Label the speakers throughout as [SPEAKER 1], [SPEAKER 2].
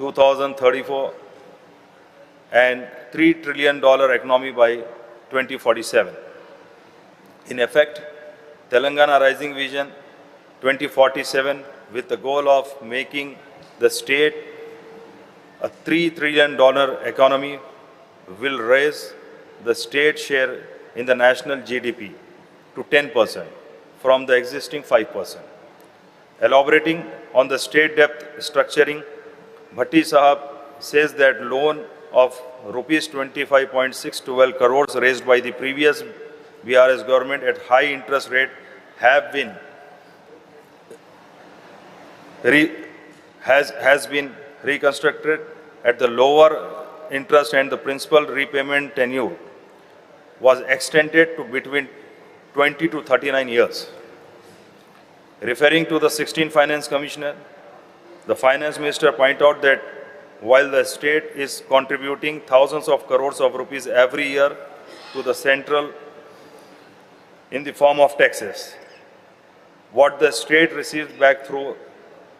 [SPEAKER 1] 2034 and $3 trillion economy by 2047. In effect, Telangana Rising Vision 2047, with the goal of making the state a $3 trillion economy, will raise the state share in the national GDP to 10% from the existing 5%. Elaborating on the state debt structuring, Bhatti Sahab says that loan of rupees 25.612 crores raised by the previous BRS government at high interest rate have been has been reconstructed at the lower interest, and the principal repayment tenure was extended to between 20 to 39 years. Referring to the 16th Finance Commissioner, the Finance Minister pointed out that while the state is contributing thousands of crores of rupees every year to the central in the form of taxes, what the state receives back through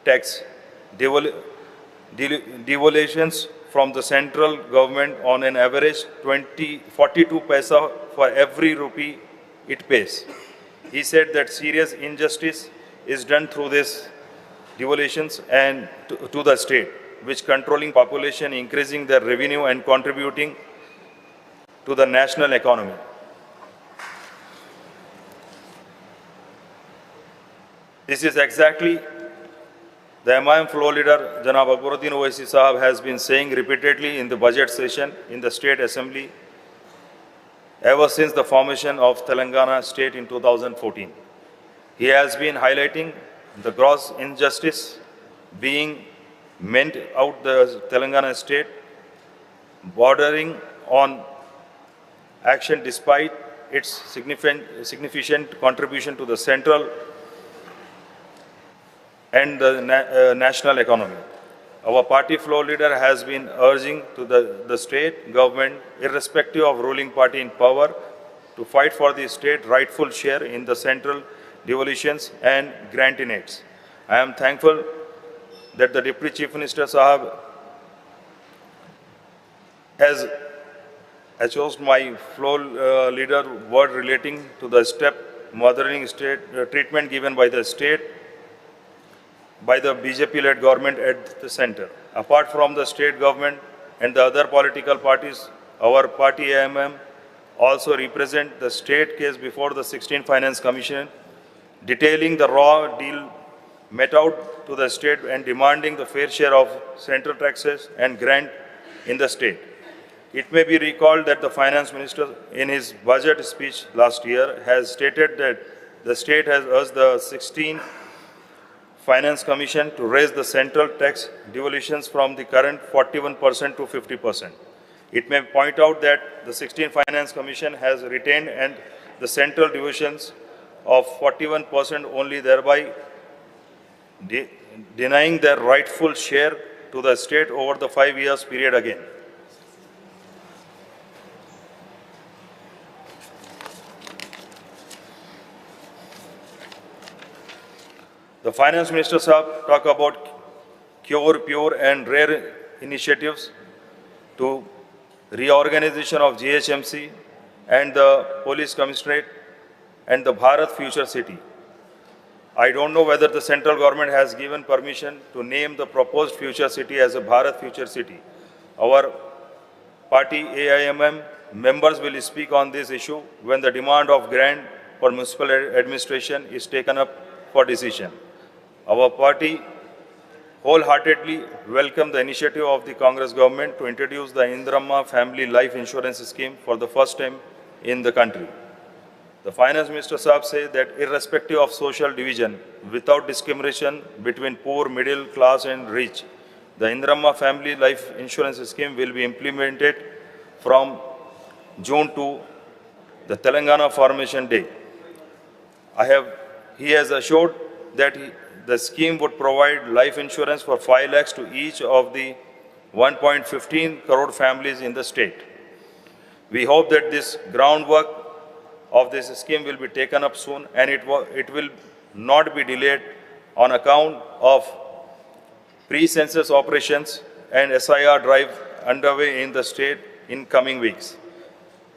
[SPEAKER 1] tax devolutions from the central government on an average 42 paisa for every rupee it pays. He said that serious injustice is done through these devolutions and to the state, which controlling population, increasing their revenue and contributing to the national economy. This is exactly the MIM floor leader, Janab Akbaruddin Owaisi Sahab, has been saying repeatedly in the budget session in the State Assembly ever since the formation of Telangana state in 2014. He has been highlighting the gross injustice being meant out the Telangana state, bordering on action despite its significant contribution to the central and the national economy. Our party floor leader has been urging to the state government, irrespective of ruling party in power, to fight for the state rightful share in the central devolutions and grantinates. I am thankful that the Deputy Chief Minister Sahab has chose my floor leader word relating to the step mothering state treatment given by the state by the BJP-led government at the center. Apart from the state government and the other political parties, our party AMM also represent the state case before the 16th Finance Commission, detailing the raw deal met out to the state and demanding the fair share of central taxes and grant in the state. It may be recalled that the Finance Minister in his budget speech last year has stated that the state has urged the 16th Finance Commission to raise the central tax devolutions from the current 41% to 50%. It may point out that the 16th Finance Commission has retained and the central devolutions of 41% only, thereby denying their rightful share to the state over the 5 years period again. The Finance Minister Sahab talk about pure and rare initiatives to reorganization of GHMC and the Police Commissionerate and the Bharat Future City. I don't know whether the central government has given permission to name the proposed future city as a Bharat Future City. Our party AIMM members will speak on this issue when the demand of grant for municipal administration is taken up for decision. Our party wholeheartedly welcomes the initiative of the Congress government to introduce the Indiramma Family Life Insurance Scheme for the first time in the country. The Finance Minister Sahab said that irrespective of social division, without discrimination between poor, middle class and rich, the Indiramma Family Life Insurance Scheme will be implemented from June to the Telangana Formation Day. He has assured that the scheme would provide life insurance for 5 lakhs to each of the 1.15 crore families in the state. We hope that this groundwork of this scheme will be taken up soon and it will not be delayed on account of pre-census operations and SIR drive underway in the state in coming weeks.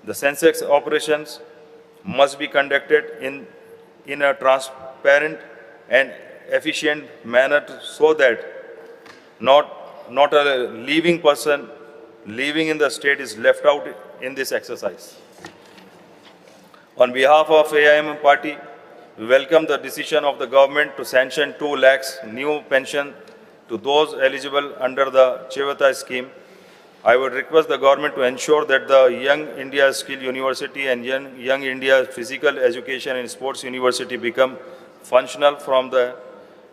[SPEAKER 1] The Sensex operations must be conducted in a transparent and efficient manner so that not a living person living in the state is left out in this exercise. On behalf of AIM party, we welcome the decision of the government to sanction 2 lakhs new pension to those eligible under the Chevata scheme. I would request the government to ensure that the Young India Skill University and Young India Physical Education and Sports University become functional from the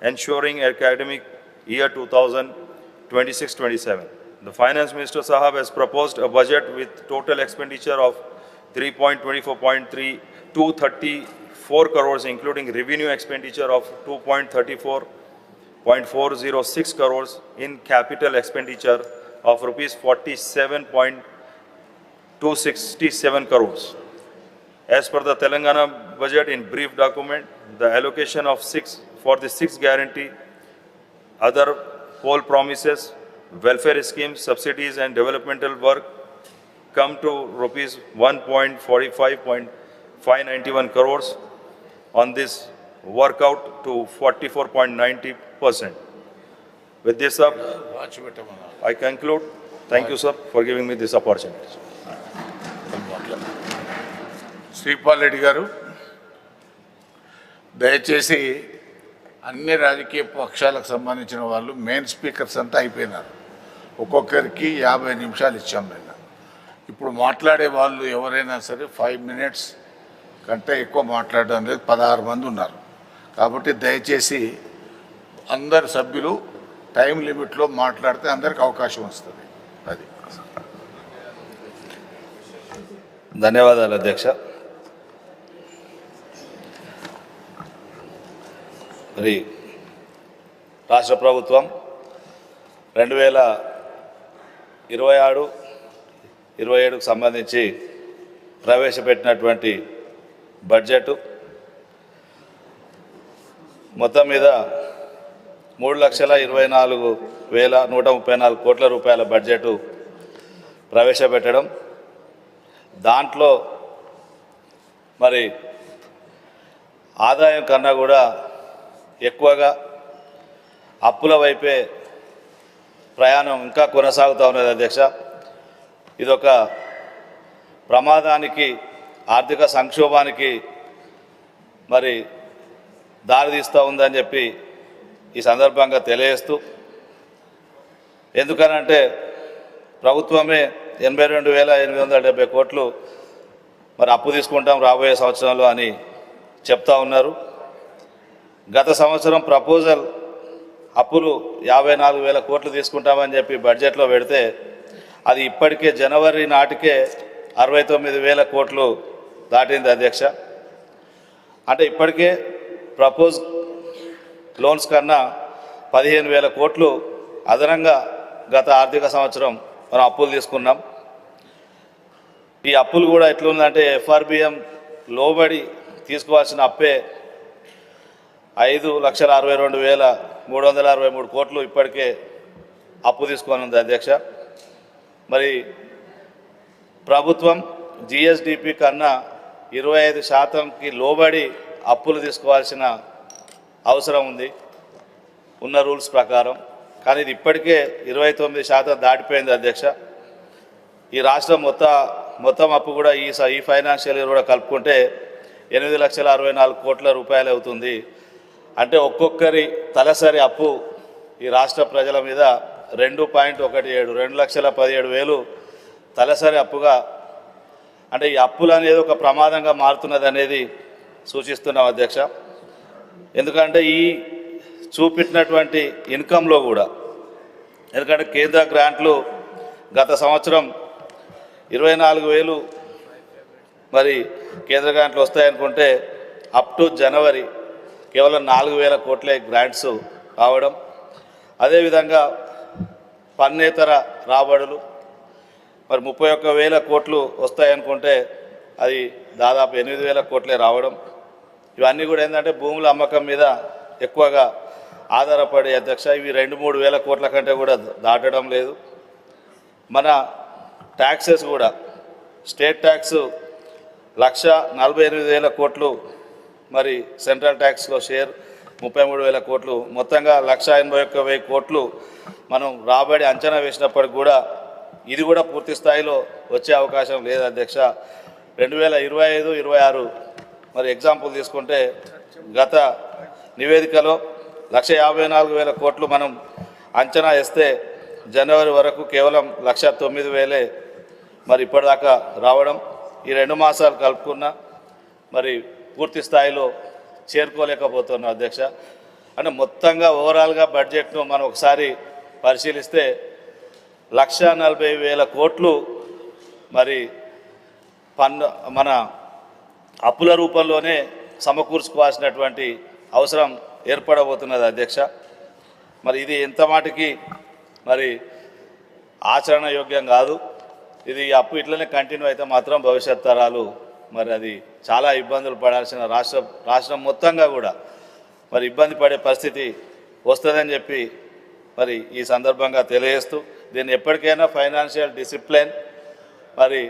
[SPEAKER 1] ensuring academic year 2026-27. The Finance Minister Sahab has proposed a budget with total expenditure of 234 crores, including revenue expenditure of 2.406 crores in capital expenditure of rupees 47.267 crores. As per the Telangana budget in brief document, the allocation of for the 6th guarantee, other poll promises, welfare schemes, subsidies and developmental work come to rupees 1.45.591 crores. On this, workout to 44.90%. With this up, I conclude. Thank you, sir, for giving me this opportunity.
[SPEAKER 2] Sripal Reddy గారు, దయచేసి అన్ని రాజకీయ పక్షాలకు సంబంధించిన వాళ్ళు main speakers అంతా అయిపోయినారు. ఒక్కొక్కరికి 50 నిమిషాలు ఇచ్చాం నేను. ఇప్పుడు మాట్లాడే వాళ్ళు ఎవరైనా సరే 5 minutes కంటే ఎక్కువ మాట్లాడడం లేదు. 16 మంది ఉన్నారు. కాబట్టి దయచేసి అందరు సభ్యులు టైం లిమిట్లో మాట్లాడితే అందరికి అవకాశం వస్తుంది. అది
[SPEAKER 3] ధన్యవాదాలు అధ్యక్ష. మరి రాష్ట్ర ప్రభుత్వం 2026-27కు సంబంధించి ప్రవేశపెట్టినటువంటి బడ్జెట్ మొత్తం మీద 3,24,134 కోట్ల రూపాయల బడ్జెట్ ప్రవేశపెట్టడం, దాంట్లో మరి ఆదాయం కన్నా కూడా ఎక్కువగా అప్పుల వైపే ప్రయాణం ఇంకా కొనసాగుతూ ఉన్నది అధ్యక్ష. ఇదొక ప్రమాదానికి, ఆర్థిక సంక్షోభానికి మరి దారితీస్తూ ఉందని చెప్పి ఈ సందర్భంగా తెలియజేస్తూ, ఎందుకనంటే ప్రభుత్వమే 82,870 కోట్లు మరి అప్పు తీసుకుంటాం రాబోయే సంవత్సరంలో అని చెప్తా ఉన్నారు. గత సంవత్సరం ప్రపోజల్ అప్పులు 54,000 కోట్లు తీసుకుంటామని చెప్పి బడ్జెట్లో పెడితే అది ఇప్పటికే జనవరి నాటికే 69,000 కోట్లు దాటింది అధ్యక్ష. అంటే ఇప్పటికే ప్రపోజ్ లోన్స్ కన్నా 15,000 కోట్లు అదనంగా గత ఆర్థిక సంవత్సరం మనం అప్పులు తీసుకున్నాం. ఈ అప్పులు కూడా ఎట్లుందంటే FRBM లోబడి తీసుకోవాల్సిన అప్పే 5,62,363 కోట్లు ఇప్పటికే అప్పు తీసుకొని ఉంది అధ్యక్ష. మరి ప్రభుత్వం GSDP కన్నా 25%కి లోబడి అప్పులు తీసుకోవాల్సిన అవసరం ఉంది ఉన్న రూల్స్ ప్రకారం. కానీ ఇది ఇప్పటికే 29% దాటిపోయింది అధ్యక్ష. ఈ రాష్ట్రం మొత్తం అప్పు కూడా ఈ ఫైనాన్షియల్ ఇయర్ కూడా కలుపుకుంటే 8,64,000 కోట్ల రూపాయలు అవుతుంది. అంటే ఒక్కొక్కరి తలసరి అప్పు ఈ రాష్ట్ర ప్రజల మీద 2.17 2,17,000 తలసరి అప్పుగా, అంటే ఈ అప్పులు అనేది ఒక ప్రమాదంగా మారుతున్నది అనేది సూచిస్తున్నాం అధ్యక్ష. ఎందుకంటే ఈ చూపెట్టినటువంటి ఇన్కంలో కూడా, ఎందుకంటే కేంద్ర గ్రాంట్లు గత సంవత్సరం 24,000 మరి కేంద్ర గ్రాంట్లు వస్తాయనుకుంటే అప్ టు జనవరి కేవలం 4,000 కోట్లే గ్రాంట్స్ రావడం. అదేవిధంగా పన్నేతర రాబడులు మరి 31,000 కోట్లు వస్తాయనుకుంటే అది దాదాపు 8,000 కోట్లే రావడం. ఇవన్నీ కూడా ఏంటంటే భూముల అమ్మకం మీద ఎక్కువగా ఆధారపడే అధ్యక్ష. ఇవి 2-3 వేల కోట్ల కంటే కూడా దాటడం లేదు. మన ట్యాక్సెస్ కూడా స్టేట్ ట్యాక్స్ 1,48,000 కోట్లు, మరి సెంట్రల్ ట్యాక్స్లో షేర్ 33,000 కోట్లు, మొత్తంగా 1,81,000 కోట్లు మనం రాబడి అంచనా వేసినప్పటికి కూడా ఇది కూడా పూర్తి స్థాయిలో వచ్చే అవకాశం లేదు అధ్యక్ష. 2025-26 మరి ఎగ్జాంపుల్ తీసుకుంటే గత నివేదికలో 1,54,000 కోట్లు మనం అంచనా వేస్తే జనవరి వరకు కేవలం 1,09,000 మరి ఇప్పటిదాకా రావడం. ఈ 2 మాసాలు కలుపుకున్న మరి పూర్తి స్థాయిలో చేరుకోలేకపోతున్నాం అధ్యక్ష. అంటే మొత్తంగా ఓవరాల్గా బడ్జెట్ను మనం ఒకసారి పరిశీలిస్తే 1,40,000 కోట్లు మరి మన అప్పుల రూపంలోనే సమకూర్చుకోవాల్సినటువంటి అవసరం ఏర్పడబోతున్నది అధ్యక్ష. మరి ఇది ఎంత మాటికి మరి ఆచరణ యోగ్యం కాదు. ఇది అప్పు ఇట్లనే కంటిన్యూ అయితే మాత్రం భవిష్యత్ తరాలు మరి అది చాలా ఇబ్బందులు పడాల్సిన రాష్ట్రం మొత్తంగా కూడా మరి ఇబ్బంది పడే పరిస్థితి వస్తుందని చెప్పి మరి ఈ సందర్భంగా తెలియజేస్తూ దీన్ని ఎప్పటికైనా ఫైనాన్షియల్ డిసిప్లిన్ మరి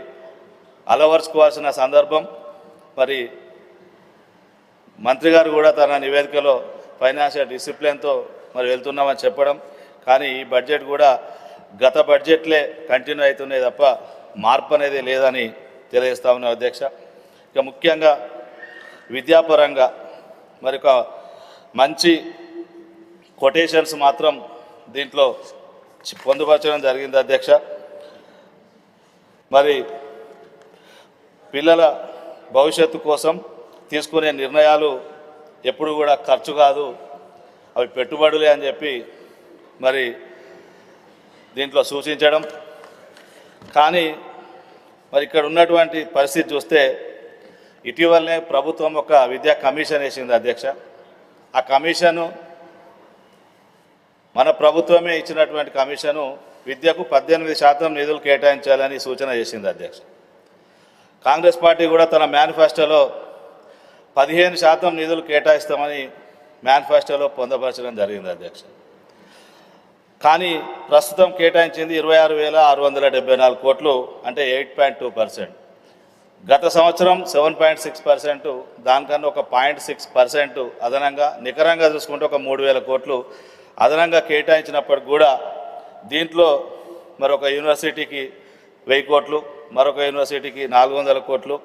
[SPEAKER 3] అలవర్చుకోవాల్సిన సందర్భం. మరి మంత్రి గారు కూడా తన నివేదికలో ఫైనాన్షియల్ డిసిప్లిన్తో మరి వెళ్తున్నామని చెప్పడం, కానీ ఈ బడ్జెట్ కూడా గత బడ్జెట్లే కంటిన్యూ అవుతున్నాయి తప్ప మార్పు అనేది లేదని తెలియజేస్తా ఉన్నాం అధ్యక్ష. ఇక ముఖ్యంగా విద్యాపరంగా మరి ఒక మంచి కొటేషన్స్ మాత్రం దీంట్లో పొందుపరచడం జరిగింది అధ్యక్ష. మరి పిల్లల భవిష్యత్తు కోసం తీసుకునే నిర్ణయాలు ఎప్పుడు కూడా ఖర్చు కాదు, అవి పెట్టుబడులే అని చెప్పి మరి దీంట్లో సూచించడం. కానీ మరి ఇక్కడ ఉన్నటువంటి పరిస్థితి చూస్తే ఇటీవలనే ప్రభుత్వం ఒక విద్యా కమిషన్ వేసింది అధ్యక్ష. ఆ కమిషను మన ప్రభుత్వమే ఇచ్చినటువంటి కమిషను విద్యకు 18% నిధులు కేటాయించాలని సూచన చేసింది అధ్యక్ష. కాంగ్రెస్ పార్టీ కూడా తన మేనిఫెస్టోలో 15% నిధులు కేటాయిస్తామని మేనిఫెస్టోలో పొందపరచడం జరిగింది అధ్యక్ష. కానీ ప్రస్తుతం కేటాయించింది 26,674 కోట్లు, అంటే 8.2%. గత సంవత్సరం 7.6%, దానికన్నా ఒక 0.6% అదనంగా, నికరంగా చూసుకుంటే ఒక 3,000 కోట్లు అదనంగా కేటాయించినప్పటికి కూడా దీంట్లో మరొక యూనివర్సిటీకి 1,000 కోట్లు, మరొక యూనివర్సిటీకి 400 కోట్లు,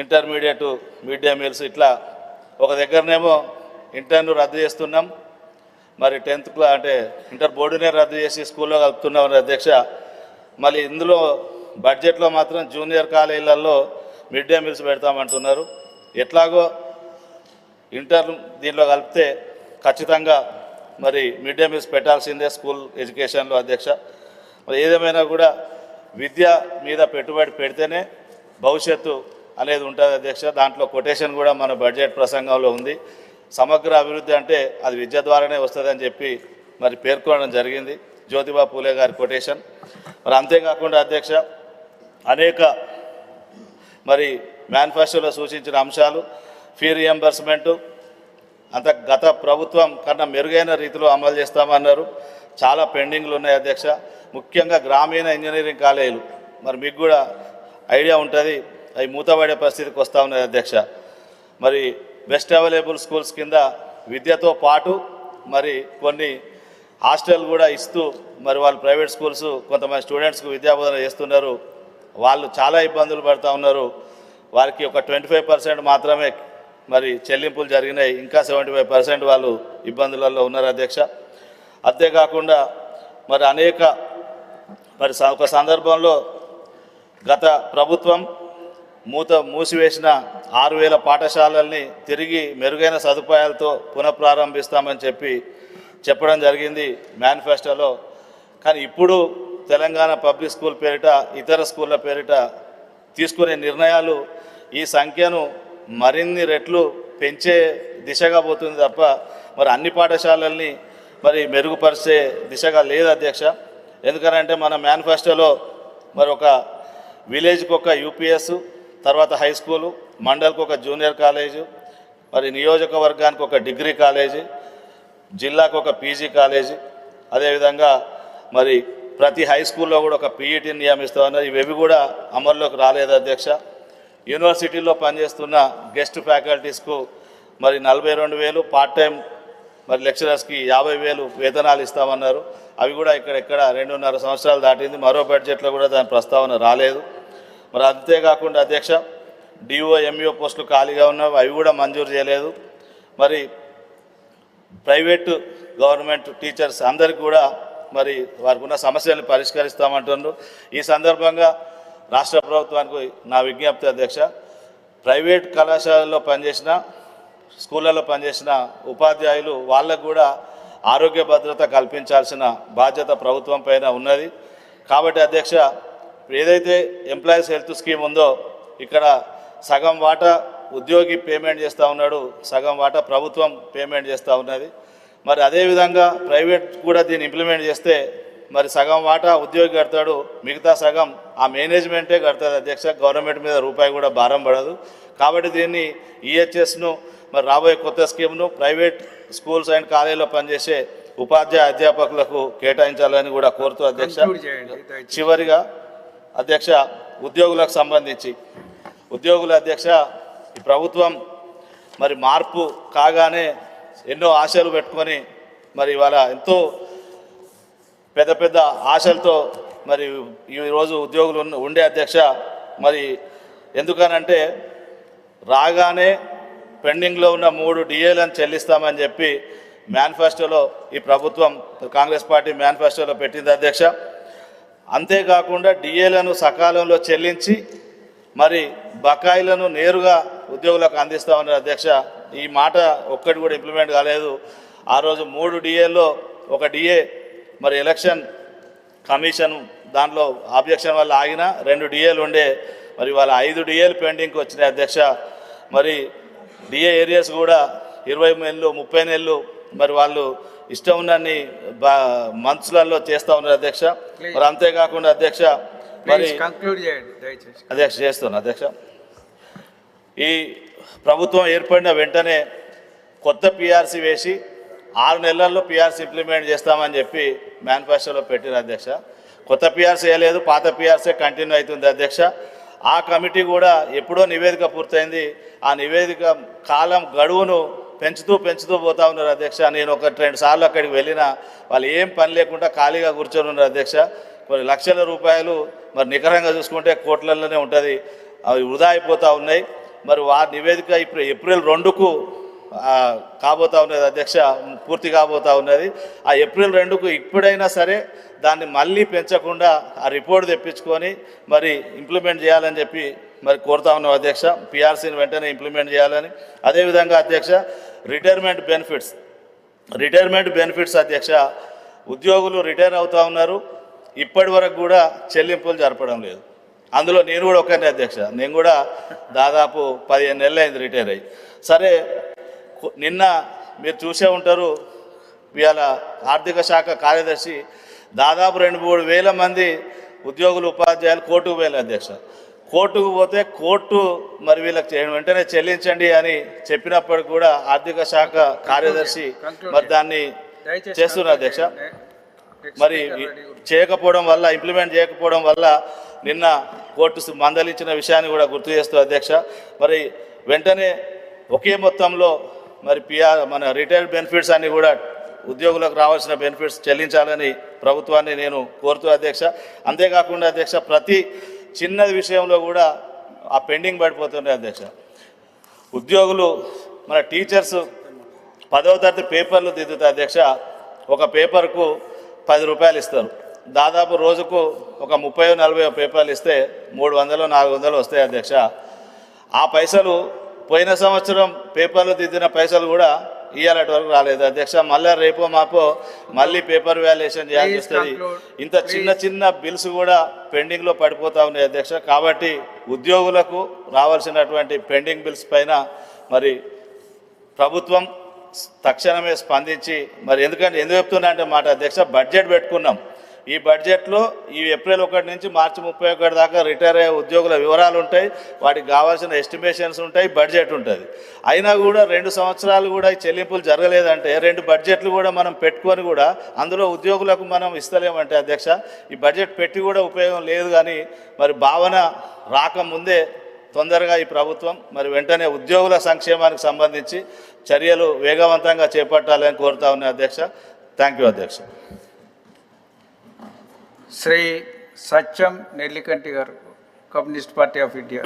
[SPEAKER 3] ఇంటర్మీడియట్ మిడ్ డే మీల్స్, ఇట్లా ఒక దగ్గరనేమో ఇంటర్ను రద్దు చేస్తున్నాం, మరి 10th క్లాస్ అంటే ఇంటర్ బోర్డునే రద్దు చేసి స్కూల్లో కలుపుతున్నాం అధ్యక్ష. మళ్ళీ ఇందులో బడ్జెట్లో మాత్రం జూనియర్ కాలేజీలలో మిడ్ డే మీల్స్ పెడతామంటున్నారు. ఎట్లాగో ఇంటర్ దీనిలో కలిపితే ఖచ్చితంగా మరి మిడ్ డే మీల్స్ పెట్టాల్సిందే స్కూల్ ఎడ్యుకేషన్లో అధ్యక్ష. మరి ఏదేమైనా కూడా విద్య మీద పెట్టుబడి పెడితేనే భవిష్యత్తు అనేది ఉంటుంది అధ్యక్ష. దాంట్లో కొటేషన్ కూడా మన బడ్జెట్ ప్రసంగంలో ఉంది. సమగ్ర అభివృద్ధి అంటే అది విద్య ద్వారానే వస్తుందని చెప్పి మరి పేర్కొనడం జరిగింది, జ్యోతిబా పూలే గారి కొటేషన్. మరి అంతేకాకుండా అధ్యక్ష అనేక మరి మేనిఫెస్టోలో సూచించిన అంశాలు, ఫీ రియంబర్స్మెంటు అంత గత ప్రభుత్వం కన్నా మెరుగైన రీతిలో అమలు చేస్తామన్నారు. చాలా పెండింగ్లు ఉన్నాయి అధ్యక్ష. ముఖ్యంగా గ్రామీణ ఇంజనీరింగ్ కాలేజీలు మరి మీకు కూడా ఐడియా ఉంటుంది, అవి మూతపడే పరిస్థితికి వస్తూ ఉన్నాయి అధ్యక్ష. మరి బెస్ట్ అవైలబుల్ స్కూల్స్ కింద విద్యతో పాటు మరి కొన్ని హాస్టల్ కూడా ఇస్తూ మరి వాళ్ళు ప్రైవేట్ స్కూల్స్ కొంతమంది స్టూడెంట్స్కు విద్యాబోధన చేస్తున్నారు. వాళ్ళు చాలా ఇబ్బందులు పడుతూ ఉన్నారు. వారికి ఒక 25% మాత్రమే మరి చెల్లింపులు జరిగినాయి, ఇంకా 75% వాళ్ళు ఇబ్బందులలో ఉన్నారు అధ్యక్ష. అంతేకాకుండా మరి అనేక మరి ఒక సందర్భంలో గత ప్రభుత్వం మూసివేసిన 6,000 పాఠశాలల్ని తిరిగి మెరుగైన సదుపాయాలతో పునఃప్రారంభిస్తామని చెప్పడం జరిగింది మేనిఫెస్టోలో. కానీ ఇప్పుడు తెలంగాణ పబ్లిక్ స్కూల్ పేరిట ఇతర స్కూళ్ళ పేరిట తీసుకునే నిర్ణయాలు ఈ సంఖ్యను మరిన్ని రెట్లు పెంచే దిశగా పోతుంది తప్ప మరి అన్ని పాఠశాలల్ని మరి మెరుగుపరిచే దిశగా లేదు అధ్యక్ష. ఎందుకనంటే మన మేనిఫెస్టోలో మరి ఒక విలేజ్కి ఒక యూపీఎస్, తర్వాత హై స్కూలు, మండల్కి ఒక జూనియర్ కాలేజు, మరి నియోజకవర్గానికి ఒక డిగ్రీ కాలేజీ, జిల్లాకు ఒక పీజీ కాలేజీ, అదేవిధంగా మరి ప్రతి హై స్కూల్లో కూడా ఒక పీఈటీని నియమిస్తూ ఉన్నారు. ఇవేవి కూడా అమల్లోకి రాలేదు అధ్యక్ష. యూనివర్సిటీలో పనిచేస్తున్న గెస్ట్ ఫ్యాకల్టీస్కు మరి 42,000, పార్ట్ టైం మరి లెక్చరర్స్కి 50,000 వేతనాలు ఇస్తామన్నారు. అవి కూడా ఇక్కడ 2.5 సంవత్సరాలు దాటింది. మరో బడ్జెట్లో కూడా దాని ప్రస్తావన రాలేదు. మరి అంతేకాకుండా అధ్యక్ష, డిఓ ఎంఈఓ పోస్టులు ఖాళీగా ఉన్నవి, అవి కూడా మంజూరు చేయలేదు. మరి ప్రైవేటు గవర్నమెంట్ టీచర్స్ అందరికీ కూడా మరి వారికి ఉన్న సమస్యలను పరిష్కరిస్తామంటున్నారు. ఈ సందర్భంగా రాష్ట్ర ప్రభుత్వానికి నా విజ్ఞప్తి అధ్యక్ష, ప్రైవేట్ కళాశాలల్లో పనిచేసిన, స్కూళ్ళలో పనిచేసిన ఉపాధ్యాయులు వాళ్ళకు కూడా ఆరోగ్య భద్రత కల్పించాల్సిన బాధ్యత ప్రభుత్వం పైన ఉన్నది. కాబట్టి అధ్యక్ష, ఏదైతే ఎంప్లాయీస్ హెల్త్ స్కీమ్ ఉందో ఇక్కడ సగం వాటా ఉద్యోగి పేమెంట్ చేస్తూ ఉన్నాడు, సగం వాటా ప్రభుత్వం పేమెంట్ చేస్తూ ఉన్నది. మరి అదేవిధంగా ప్రైవేట్ కూడా దీన్ని ఇంప్లిమెంట్ చేస్తే మరి సగం వాటా ఉద్యోగి కడతాడు, మిగతా సగం ఆ మేనేజ్మెంటే కడతాడు అధ్యక్ష. గవర్నమెంట్ మీద రూపాయి కూడా భారం పడదు. కాబట్టి దీన్ని ఈహెచ్ఎస్ను మరి రాబోయే కొత్త స్కీమ్ను ప్రైవేట్ స్కూల్స్ అండ్ కాలేజీలో పనిచేసే ఉపాధ్యాయ అధ్యాపకులకు కేటాయించాలని కూడా కోరుతూ అధ్యక్ష. చివరిగా అధ్యక్ష, ఉద్యోగులకు సంబంధించి అధ్యక్ష, ఈ ప్రభుత్వం మరి మార్పు కాగానే ఎన్నో ఆశలు పెట్టుకొని మరి ఇవాళ ఎంతో పెద్ద పెద్ద ఆశలతో మరి ఈరోజు ఉద్యోగులు ఉండే అధ్యక్ష. మరి ఎందుకనంటే రాగానే పెండింగ్లో ఉన్న 3 డిఏలను చెల్లిస్తామని చెప్పి మేనిఫెస్టోలో ఈ ప్రభుత్వం కాంగ్రెస్ పార్టీ మేనిఫెస్టోలో పెట్టింది అధ్యక్ష. అంతేకాకుండా డిఏలను సకాలంలో చెల్లించి మరి బకాయిలను నేరుగా ఉద్యోగులకు అందిస్తామన్నారు అధ్యక్ష. ఈ మాట ఒక్కటి కూడా ఇంప్లిమెంట్ కాలేదు. ఆ రోజు 3 డిఏల్లో ఒక డిఏ మరి ఎలక్షన్ కమిషన్ దాంట్లో ఆబ్జెక్షన్ వల్ల ఆగిన 2 డిఏలు ఉండే, మరి వాళ్ళ 5 డిఏలు పెండింగ్కి వచ్చినాయి అధ్యక్ష. మరి డిఏ ఏరియాస్ కూడా 20 నెలలు 30 నెలలు మరి వాళ్ళు ఇష్టం ఉన్నన్ని మంత్స్లలో చేస్తూ ఉన్నారు అధ్యక్ష. మరి అంతేకాకుండా అధ్యక్ష, మరి అధ్యక్ష చేస్తున్నా అధ్యక్ష, ఈ ప్రభుత్వం ఏర్పడిన వెంటనే కొత్త పిఆర్సీ వేసి 6 నెలల్లో పిఆర్సీ ఇంప్లిమెంట్ చేస్తామని చెప్పి మేనిఫెస్టోలో పెట్టిన అధ్యక్ష. కొత్త పిఆర్సీ వేయలేదు, పాత పిఆర్సీ కంటిన్యూ అవుతుంది అధ్యక్ష. ఆ కమిటీ కూడా ఎప్పుడో నివేదిక పూర్తయింది. ఆ నివేదిక కాలం గడువును పెంచుతూ పోతా ఉన్నారు అధ్యక్ష. నేను 1-2 సార్లు అక్కడికి వెళ్ళినా వాళ్ళు ఏం పని లేకుండా ఖాళీగా కూర్చొని ఉన్నారు అధ్యక్ష. కొన్ని లక్షల రూపాయలు మరి నికరంగా చూసుకుంటే కోట్లలోనే ఉంటుంది, అవి వృధా అయిపోతూ ఉన్నాయి. మరి వారి నివేదిక ఇప్పుడు ఏప్రిల్ 2కు కాబోతా ఉన్నది అధ్యక్ష, పూర్తి కాబోతా ఉన్నది. ఆ ఏప్రిల్ 2కు ఇప్పుడైనా సరే దాన్ని మళ్ళీ పెంచకుండా ఆ రిపోర్ట్ తెప్పించుకొని మరి ఇంప్లిమెంట్ చేయాలని చెప్పి మరి కోరుతా ఉన్నాం అధ్యక్ష. పిఆర్సీని వెంటనే ఇంప్లిమెంట్ చేయాలని. అదేవిధంగా అధ్యక్ష, రిటైర్మెంట్ బెనిఫిట్స్ అధ్యక్ష, ఉద్యోగులు రిటైర్ అవుతూ ఉన్నారు, ఇప్పటి వరకు కూడా చెల్లింపులు జరపడం లేదు. అందులో నేను కూడా ఒకనే అధ్యక్ష. నేను కూడా దాదాపు 15 నెలలు అయింది రిటైర్ అయ్యి. సరే, నిన్న మీరు చూసే ఉంటారు, ఇవాళ ఆర్థిక శాఖ కార్యదర్శి దాదాపు 2-3 వేల మంది ఉద్యోగులు ఉపాధ్యాయులు కోర్టుకు పోయారు అధ్యక్ష. కోర్టుకు పోతే కోర్టు మరి వీళ్ళకి వెంటనే చెల్లించండి అని చెప్పినప్పటికి కూడా ఆర్థిక శాఖ కార్యదర్శి మరి దాన్ని చేస్తున్నారు అధ్యక్ష. మరి చేయకపోవడం వల్ల, ఇంప్లిమెంట్ చేయకపోవడం వల్ల నిన్న కోర్టు మందలించిన విషయాన్ని కూడా గుర్తు చేస్తూ అధ్యక్ష, మరి వెంటనే ఒకే మొత్తంలో మరి మన రిటైర్డ్ బెనిఫిట్స్ అన్ని కూడా ఉద్యోగులకు రావాల్సిన బెనిఫిట్స్ చెల్లించాలని ప్రభుత్వాన్ని నేను కోరుతూ అధ్యక్ష. అంతేకాకుండా అధ్యక్ష, ప్రతి చిన్నది విషయంలో కూడా ఆ పెండింగ్ పడిపోతున్నాయి అధ్యక్ష. ఉద్యోగులు మన టీచర్స్ 10వ తరగతి పేపర్లు దిద్దుతారు అధ్యక్ష. ఒక పేపర్కు 10 రూపాయలు ఇస్తారు. దాదాపు రోజుకు ఒక 30-40 పేపర్లు ఇస్తే 300-400 వస్తాయి అధ్యక్ష. ఆ పైసలు పోయిన సంవత్సరం పేపర్లు దిద్దిన పైసలు కూడా ఇయ్యాలటి వరకు రాలేదు అధ్యక్ష. మళ్ళీ రేపో మాపో మళ్ళీ పేపర్ వాల్యుయేషన్ చేయాల్సి వస్తుంది. ఇంత చిన్న బిల్స్ కూడా పెండింగ్లో పడిపోతూ ఉన్నాయి అధ్యక్ష. కాబట్టి ఉద్యోగులకు రావాల్సినటువంటి పెండింగ్ బిల్స్ పైన మరి ప్రభుత్వం తక్షణమే స్పందించి, మరి ఎందుకు చెప్తున్నా అంటే మాట అధ్యక్ష, బడ్జెట్ పెట్టుకున్నాం. ఈ బడ్జెట్లో ఈ ఏప్రిల్ 1 నుంచి మార్చి 31 దాకా రిటైర్ అయ్యే ఉద్యోగుల వివరాలు ఉంటాయి, వాటికి కావాల్సిన ఎస్టిమేషన్స్ ఉంటాయి, బడ్జెట్ ఉంటుంది. అయినా కూడా 2 సంవత్సరాలు కూడా ఈ చెల్లింపులు జరగలేదంటే 2 బడ్జెట్లు కూడా మనం పెట్టుకొని కూడా అందులో ఉద్యోగులకు మనం ఇస్తలేమంటే అధ్యక్ష, ఈ బడ్జెట్ పెట్టి కూడా ఉపయోగం లేదు. కానీ మరి భావన రాకముందే తొందరగా ఈ ప్రభుత్వం మరి వెంటనే ఉద్యోగుల సంక్షేమానికి సంబంధించి చర్యలు వేగవంతంగా చేపట్టాలని కోరుతా ఉన్నాయి అధ్యక్ష. థ్యాంక్ యూ అధ్యక్ష.
[SPEAKER 4] శ్రీ సత్యం నెల్లికంటి గారు, కమ్యూనిస్ట్ పార్టీ ఆఫ్ ఇండియా.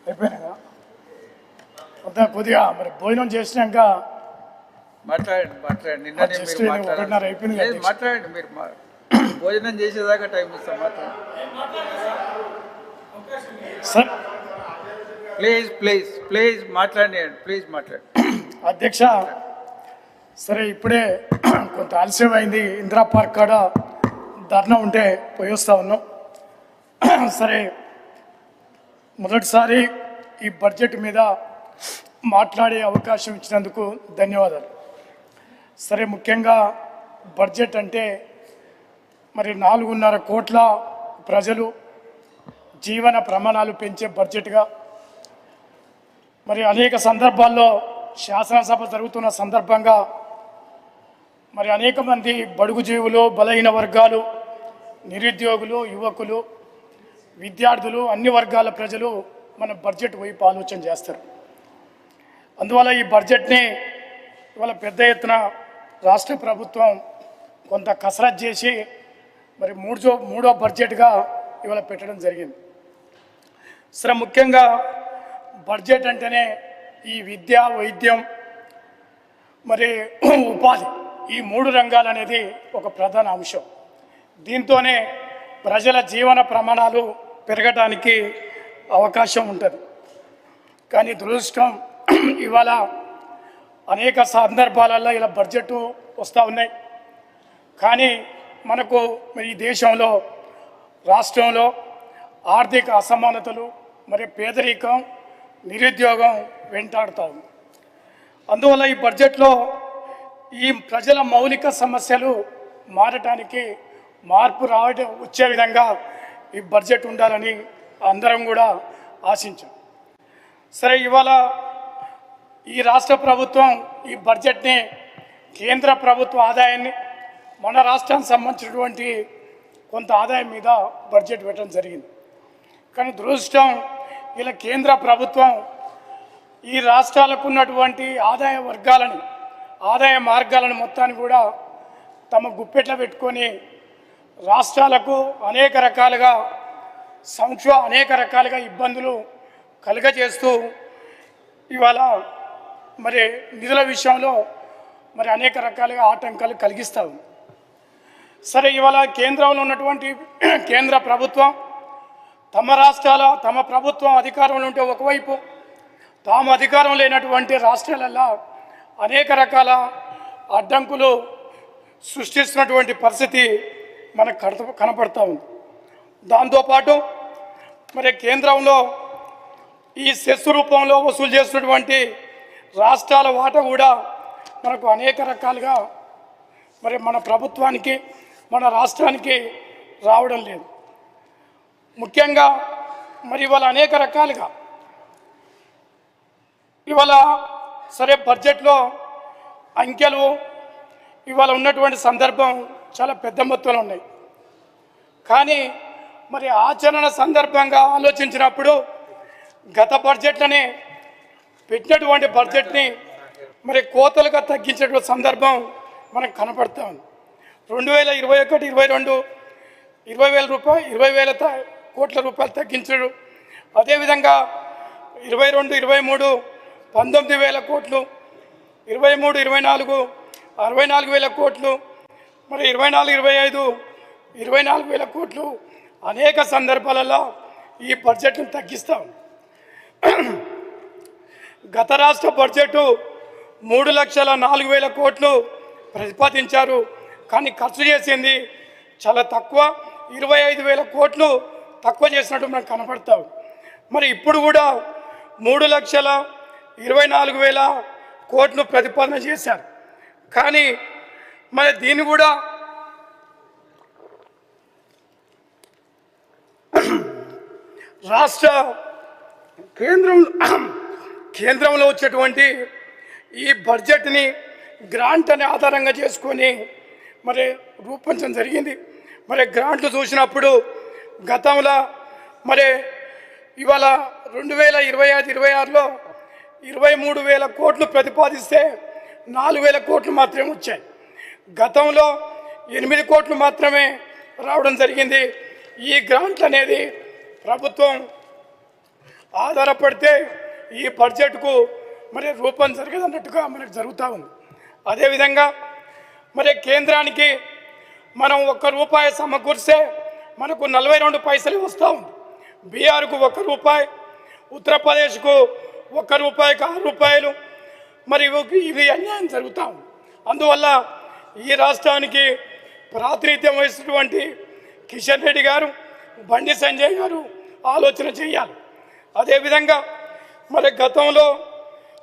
[SPEAKER 5] అయిపోయినాక అంతా కొద్దిగా మరి భోజనం చేసినాక
[SPEAKER 4] మాట్లాడండి. నిన్ననే
[SPEAKER 5] just
[SPEAKER 4] మీరు
[SPEAKER 5] 1:30 అయిపోయింది
[SPEAKER 4] లేదు,
[SPEAKER 5] కదా.
[SPEAKER 4] మాట్లాడండి. మీరు భోజనం చేసేదాకా టైం ఇస్తాం. మాట్లాడండి
[SPEAKER 5] సార్
[SPEAKER 4] ప్లీజ్ మాట్లాడండి.
[SPEAKER 5] అధ్యక్ష, సరే ఇప్పుడే కొంత ఆలస్యం అయింది. ఇందిరా పార్క్ కాడ ధర్నా ఉంటే పోయి వస్తా ఉన్నాం. సరే, మొదటిసారి ఈ బడ్జెట్ మీద మాట్లాడే అవకాశం ఇచ్చినందుకు ధన్యవాదాలు. సరే, ముఖ్యంగా బడ్జెట్ అంటే మరి 4.5 కోట్ల ప్రజలు జీవన ప్రమాణాలు పెంచే బడ్జెట్గా, మరి అనేక సందర్భాల్లో శాసనసభ జరుగుతున్న సందర్భంగా మరి అనేక మంది బడుగు జీవులు, బలహీన వర్గాలు, నిరుద్యోగులు, యువకులు, విద్యార్థులు, అన్ని వర్గాల ప్రజలు మన బడ్జెట్ వైపు ఆలోచన చేస్తారు. అందువల్ల ఈ బడ్జెట్ని ఇవాళ పెద్ద ఎత్తున రాష్ట్ర ప్రభుత్వం కొంత కసరత్ చేసి మరి మూడో బడ్జెట్గా ఇవాళ పెట్టడం జరిగింది. సరే, ముఖ్యంగా బడ్జెట్ అంటేనే ఈ విద్య, వైద్యం, మరి ఉపాధి, ఈ 3 రంగాలు అనేది ఒక ప్రధాన అంశం. దీంతోనే ప్రజల జీవన ప్రమాణాలు పెరగడానికి అవకాశం ఉంటుంది. కానీ దురదృష్టం, ఇవాళ అనేక సందర్భాలలో ఇలా బడ్జెట్ వస్తూ ఉన్నాయి. కానీ మనకు మరి ఈ దేశంలో, రాష్ట్రంలో ఆర్థిక అసమానతలు, మరి పేదరికం, నిరుద్యోగం వెంటాడుతూ ఉంది. అందువల్ల ఈ బడ్జెట్లో ఈ ప్రజల మౌలిక సమస్యలు మారటానికి, మార్పు వచ్చే విధంగా ఈ బడ్జెట్ ఉండాలని అందరం కూడా ఆశించాం. సరే, ఇవాళ ఈ రాష్ట్ర ప్రభుత్వం ఈ బడ్జెట్ని కేంద్ర ప్రభుత్వ ఆదాయాన్ని, మన రాష్ట్రానికి సంబంధించినటువంటి కొంత ఆదాయం మీద బడ్జెట్ పెట్టడం జరిగింది. కానీ దురదృష్టం, ఇలా కేంద్ర ప్రభుత్వం ఈ రాష్ట్రాలకు ఉన్నటువంటి ఆదాయ వర్గాలని, ఆదాయ మార్గాలను మొత్తాన్ని కూడా తమ గుప్పెట్లో పెట్టుకొని రాష్ట్రాలకు అనేక రకాలుగా ఇబ్బందులు కలుగజేస్తూ ఇవాళ మరి నిధుల విషయంలో మరి అనేక రకాలుగా ఆటంకాలు కలిగిస్తూ ఉంది. సరే, ఇవాళ కేంద్రంలో ఉన్నటువంటి కేంద్ర ప్రభుత్వం తమ ప్రభుత్వం అధికారంలో ఉంటే ఒకవైపు, తాము అధికారం లేనటువంటి రాష్ట్రాలలో అనేక రకాల అడ్డంకులు సృష్టిస్తున్నటువంటి పరిస్థితి మనకు కనపడతా ఉంది. దాంతోపాటు మరి కేంద్రంలో ఈ సెస్ రూపంలో వసూలు చేస్తున్నటువంటి రాష్ట్రాల వాటా కూడా మనకు అనేక రకాలుగా మరి మన ప్రభుత్వానికి, మన రాష్ట్రానికి రావడం లేదు. ముఖ్యంగా మరి ఇవాళ అనేక రకాలుగా ఇవాళ సరే బడ్జెట్లో అంకెలు ఇవాళ ఉన్నటువంటి సందర్భం చాలా పెద్ద మొత్తంలో ఉన్నాయి. కానీ మరి ఆచరణ సందర్భంగా ఆలోచించినప్పుడు గత బడ్జెట్లనే పెట్టినటువంటి బడ్జెట్ని మరి కోతలుగా తగ్గించేటువంటి సందర్భం మనకు కనపడతా ఉంది. 2021-22 20,000 కోట్ల రూపాయలు తగ్గించడు. అదేవిధంగా 22-23 19,000 కోట్లు, 23-24 64,000 కోట్లు, మరి 24-25 24,000 కోట్లు అనేక సందర్భాలలో ఈ బడ్జెట్ను తగ్గిస్తాం. గత రాష్ట్ర బడ్జెట్ 3,04,000 కోట్లు ప్రతిపాదించారు. కానీ ఖర్చు చేసింది చాలా తక్కువ, 25,000 కోట్లు తక్కువ చేసినట్టు మనకు కనపడతాం. మరి ఇప్పుడు కూడా 3,24,000 కోట్ను ప్రతిపాదన చేశారు. కానీ మరి దీన్ని కూడా రాష్ట్ర కేంద్రంలో వచ్చేటువంటి ఈ బడ్జెట్ని గ్రాంట్ అనే ఆధారంగా చేసుకొని మరి రూపొందించడం జరిగింది. మరి గ్రాంట్లు చూసినప్పుడు గతంలో మరి ఇవాళ 2025-26లో 23,000 కోట్లు ప్రతిపాదిస్తే 4,000 కోట్లు మాత్రమే వచ్చాయి. గతంలో 8 కోట్లు మాత్రమే రావడం జరిగింది. ఈ గ్రాంట్లు అనేది ప్రభుత్వం ఆధారపడితే ఈ బడ్జెట్కు మరి రూపం జరగదన్నట్టుగా మనకు జరుగుతూ ఉంది. అదేవిధంగా మరి కేంద్రానికి మనం ₹1 సమకూరిస్తే మనకు 42 పైసలు వస్తూ ఉంది. బీహార్కు ₹1, ఉత్తరప్రదేశ్కు ₹1కి ₹6, మరి ఇవి అన్యాయం జరుగుతూ ఉంది. అందువల్ల ఈ రాష్ట్రానికి ప్రాతినిధ్యం వహిస్తున్నటువంటి కిషన్ రెడ్డి గారు, బండి సంజయ్ గారు ఆలోచన చేయాలి. అదేవిధంగా మరి గతంలో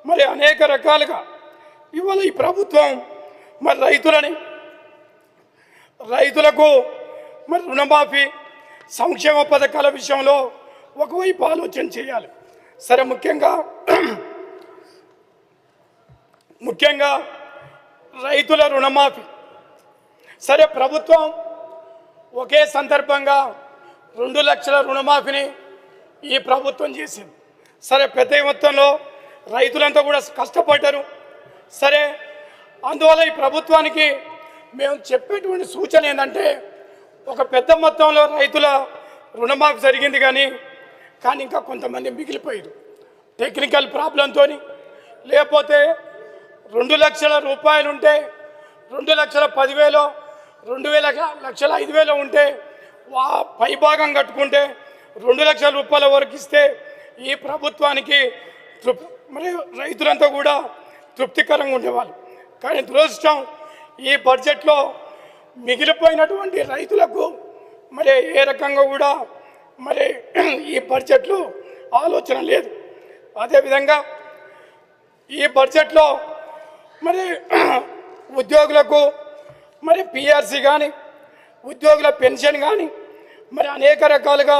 [SPEAKER 5] మరి అనేక రకాలుగా ఇవాళ ఈ ప్రభుత్వం మరి రైతులకు మరి రుణమాఫీ, సంక్షేమ పథకాల విషయంలో ఒకవైపు ఆలోచన చేయాలి. సరే, ముఖ్యంగా రైతుల రుణమాఫీ. సరే, ప్రభుత్వం ఒకే సందర్భంగా 2 లక్షల రుణమాఫీని ఈ ప్రభుత్వం చేసింది. సరే, పెద్ద మొత్తంలో రైతులంతా కూడా కష్టపడ్డారు. సరే, అందువల్ల ఈ ప్రభుత్వానికి మేము చెప్పేటువంటి సూచన ఏంటంటే, ఒక పెద్ద మొత్తంలో రైతుల రుణమాఫీ జరిగింది కానీ ఇంకా కొంతమంది మిగిలిపోయారు. టెక్నికల్ ప్రాబ్లంతో, లేకపోతే 2 లక్షల రూపాయలు ఉంటే 2,10,000, 2,05,000 ఉంటే పైభాగం కట్టుకుంటే 2 లక్షల రూపాయల వరకు ఇస్తే ఈ ప్రభుత్వానికి మరి రైతులంతా కూడా తృప్తికరంగా ఉండేవాళ్ళు. కానీ దురదృష్టం, ఈ బడ్జెట్లో మిగిలిపోయినటువంటి రైతులకు మరి ఏ రకంగా కూడా మరి ఈ బడ్జెట్లో ఆలోచన లేదు. అదేవిధంగా ఈ బడ్జెట్లో మరి ఉద్యోగులకు మరి పిఆర్సీ కానీ, ఉద్యోగుల పెన్షన్ కానీ మరి అనేక రకాలుగా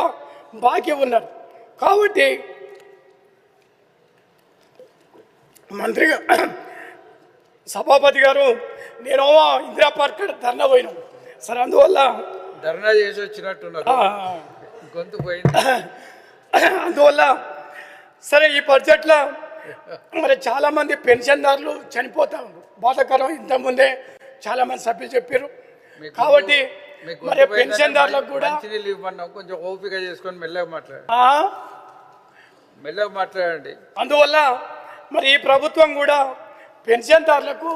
[SPEAKER 5] బాకీ ఉన్నారు. కాబట్టి మంత్రిగా సభాపతి గారు నేను ఇందిరా పార్క్ ధర్నా పోయినాం సార్. అందువల్ల
[SPEAKER 4] ధర్నా చేసి వచ్చినట్టున్నారు, గొంతు పోయింది.
[SPEAKER 5] అందువల్ల సరే, ఈ బడ్జెట్లో మరి చాలామంది పెన్షన్దారులు చనిపోతా ఉన్నారు. బాధాకరం. ఇంతకుముందే చాలామంది సభ్యులు చెప్పారు. కాబట్టి మరి పెన్షన్దారులకు కూడా
[SPEAKER 4] కొంచెం ఓపిక చేసుకొని మెల్లగా మాట్లాడండి.
[SPEAKER 5] అందువల్ల మరి ఈ ప్రభుత్వం కూడా పెన్షన్దారులకు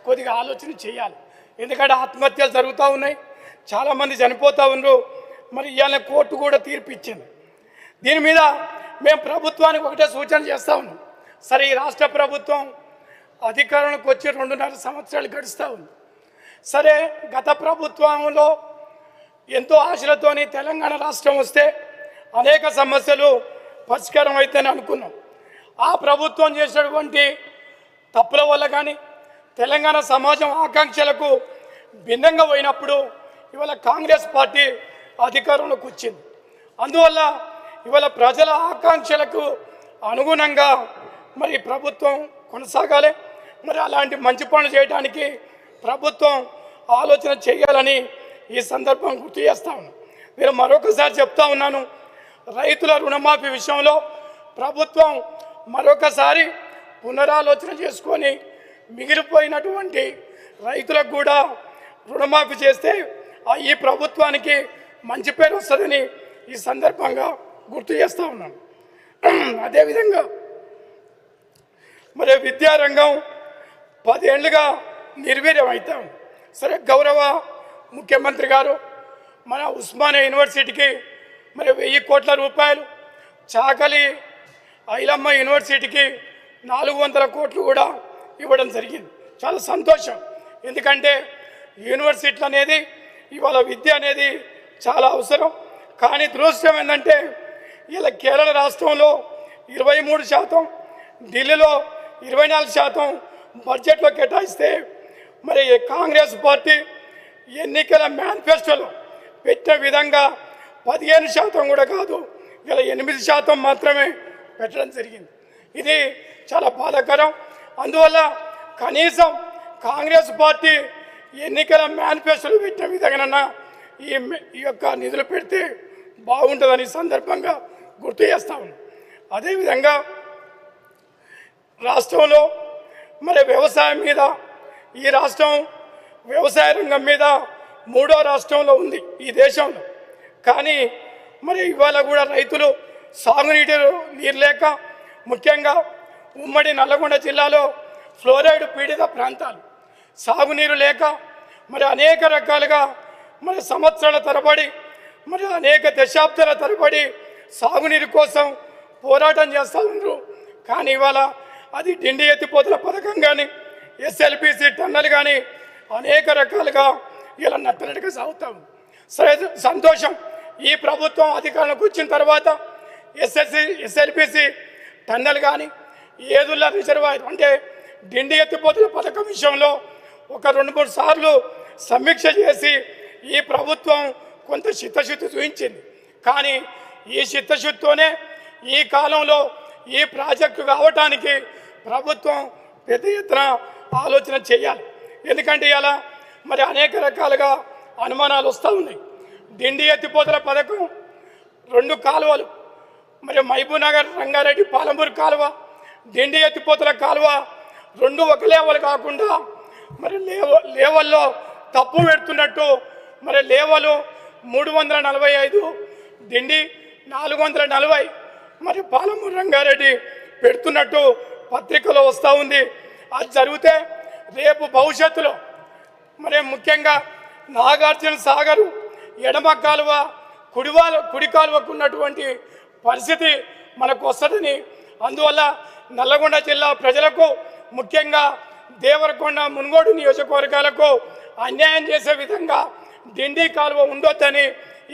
[SPEAKER 5] కొద్దిగా ఆలోచన చేయాలి. ఎందుకంటే ఆత్మహత్యలు జరుగుతూ ఉన్నాయి, చాలామంది చనిపోతూ ఉన్నారు. మరి ఇవాళ కోర్టు కూడా తీర్పు ఇచ్చింది. దీని మీద మేము ప్రభుత్వానికి ఒకటే సూచన చేస్తూ ఉన్నాం. సరే, ఈ రాష్ట్ర ప్రభుత్వం అధికారంలోకి వచ్చి 2.5 సంవత్సరాలు గడుస్తూ ఉంది. సరే, గత ప్రభుత్వంలో ఎంతో ఆశలతోని తెలంగాణ రాష్ట్రం వస్తే అనేక సమస్యలు పరిష్కారం అవుతాయని అనుకున్నాం. ఆ ప్రభుత్వం చేసినటువంటి తప్పుల వల్ల కానీ తెలంగాణ సమాజం ఆకాంక్షలకు భిన్నంగా పోయినప్పుడు ఇవాళ కాంగ్రెస్ పార్టీ అధికారంలోకి వచ్చింది. అందువల్ల ఇవాళ ప్రజల ఆకాంక్షలకు అనుగుణంగా మరి ప్రభుత్వం కొనసాగాలి. మరి అలాంటి మంచి పనులు చేయడానికి ప్రభుత్వం ఆలోచన చేయాలని ఈ సందర్భం గుర్తు చేస్తా ఉన్నాను. నేను మరొకసారి చెప్తా ఉన్నాను, రైతుల రుణమాఫీ విషయంలో ప్రభుత్వం మరొకసారి పునరాలోచన చేసుకొని మిగిలిపోయినటువంటి రైతులకు కూడా రుణమాఫీ చేస్తే ఈ ప్రభుత్వానికి మంచి పేరు వస్తుందని ఈ సందర్భంగా గుర్తు చేస్తూ ఉన్నాను. అదేవిధంగా మరి విద్యారంగం 10 ఏళ్ళుగా నిర్వీర్యం అవుతాం. సరే, గౌరవ ముఖ్యమంత్రి గారు మన ఉస్మానియా యూనివర్సిటీకి మరి 1000 కోట్ల రూపాయలు, చాకలి ఐలమ్మ యూనివర్సిటీకి 400 కోట్లు కూడా ఇవ్వడం జరిగింది. చాలా సంతోషం. ఎందుకంటే యూనివర్సిటీలు అనేది ఇవాళ విద్య అనేది చాలా అవసరం. కానీ దురదృష్టం ఏంటంటే ఇలా కేరళ రాష్ట్రంలో 23%, ఢిల్లీలో 24% బడ్జెట్లో కేటాయిస్తే మరి కాంగ్రెస్ పార్టీ ఎన్నికల మేనిఫెస్టోలో పెట్టిన విధంగా 15% కూడా కాదు, ఇలా 8% మాత్రమే పెట్టడం జరిగింది. ఇది చాలా బాధాకరం. అందువల్ల కనీసం కాంగ్రెస్ పార్టీ ఎన్నికల మేనిఫెస్టోలో పెట్టిన విధంగా ఈ యొక్క నిధులు పెడితే బాగుంటుందని సందర్భంగా గుర్తు చేస్తా ఉన్నాం. అదేవిధంగా రాష్ట్రంలో మరి వ్యవసాయం మీద, ఈ రాష్ట్రం వ్యవసాయ రంగం మీద 3వ రాష్ట్రంలో ఉంది ఈ దేశంలో. కానీ మరి ఇవాళ కూడా రైతులు నీరు లేక, ముఖ్యంగా ఉమ్మడి నల్లగొండ జిల్లాలో ఫ్లోరైడ్ పీడిత ప్రాంతాలు, సాగునీరు లేక మరి అనేక రకాలుగా మరి సంవత్సరాల తరబడి, మరి అనేక దశాబ్దాల తరబడి సాగునీరు కోసం పోరాటం చేస్తూ ఉన్నారు. కానీ ఇవాళ అది డిండి ఎత్తిపోతల పథకం కానీ, ఎస్ఎల్పిసి టన్నల్ కానీ అనేక రకాలుగా ఇలా నట్టనట్టుగా సాగుతాం. సరే, సంతోషం. ఈ ప్రభుత్వం అధికారంలోకి వచ్చిన తర్వాత ఎస్ఎల్పిసి టన్నల్ కానీ, ఏదుల్లా రిజర్వాయర్ అంటే డిండి ఎత్తిపోతల పథకం విషయంలో ఒక 2-3 సార్లు సమీక్ష చేసి ఈ ప్రభుత్వం కొంత చిత్తశుద్ధి చూపించింది. కానీ ఈ చిత్తశుద్ధితోనే ఈ కాలంలో ఈ ప్రాజెక్టు కావటానికి ప్రభుత్వం పెద్ద ఎత్తున ఆలోచన చేయాలి. ఎందుకంటే ఇలా మరి అనేక రకాలుగా అనుమానాలు వస్తూ ఉన్నాయి. డిండి ఎత్తిపోతల పథకం 2 కాలువలు, మరి మహబూబ్నగర్ రంగారెడ్డి పాలమూరు కాలువ, డిండి ఎత్తిపోతల కాలువ 2 ఒక లేవలు కాకుండా మరి లేవల్లో తప్పు పెడుతున్నట్టు, మరి లేవలు 345, డిండి 440, మరి పాలమూరు రంగారెడ్డి పెడుతున్నట్టు పత్రికలో వస్తూ ఉంది. అది జరిగితే రేపు భవిష్యత్తులో మరి ముఖ్యంగా నాగార్జున సాగరు ఎడమ కాలువ కుడి కాలువకు ఉన్నటువంటి పరిస్థితి మనకు వస్తుందని, అందువల్ల నల్లగొండ జిల్లా ప్రజలకు, ముఖ్యంగా దేవరకొండ మున్గోడు నియోజకవర్గాలకు అన్యాయం చేసే విధంగా డిండి కాలువ ఉండొద్దని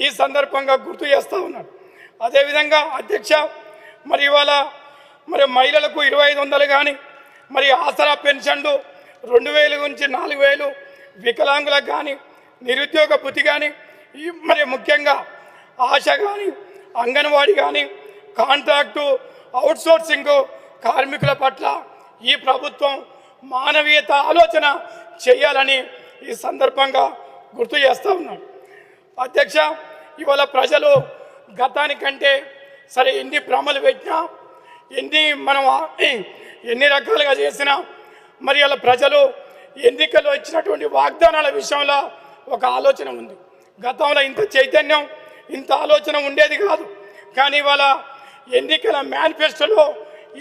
[SPEAKER 5] ఈ సందర్భంగా గుర్తు చేస్తూ ఉన్నాను. అదేవిధంగా అధ్యక్ష, మరి ఇవాళ మరి మహిళలకు 2500 కానీ, మరి ఆసరా పెన్షన్లు 2000 నుంచి 4000, వికలాంగులకు కానీ, నిరుద్యోగ భృతి కానీ, మరి ముఖ్యంగా ఆశ కానీ, అంగన్వాడీ కానీ, కాంట్రాక్టు అవుట్సోర్సింగ్ కార్మికుల పట్ల ఈ ప్రభుత్వం మానవీయత ఆలోచన చేయాలని ఈ సందర్భంగా గుర్తు చేస్తూ ఉన్నాను. అధ్యక్ష, ఇవాళ ప్రజలు గతానికంటే సరే ఎన్ని భ్రమలు పెట్టినా, ఎన్ని రకాలుగా చేసినా, మరి అలా ప్రజలు ఎన్నికల్లో ఇచ్చినటువంటి వాగ్దానాల విషయంలో ఒక ఆలోచన ఉంది. గతంలో ఇంత చైతన్యం, ఇంత ఆలోచన ఉండేది కాదు. కానీ ఇవాళ ఎన్నికల మేనిఫెస్టోలో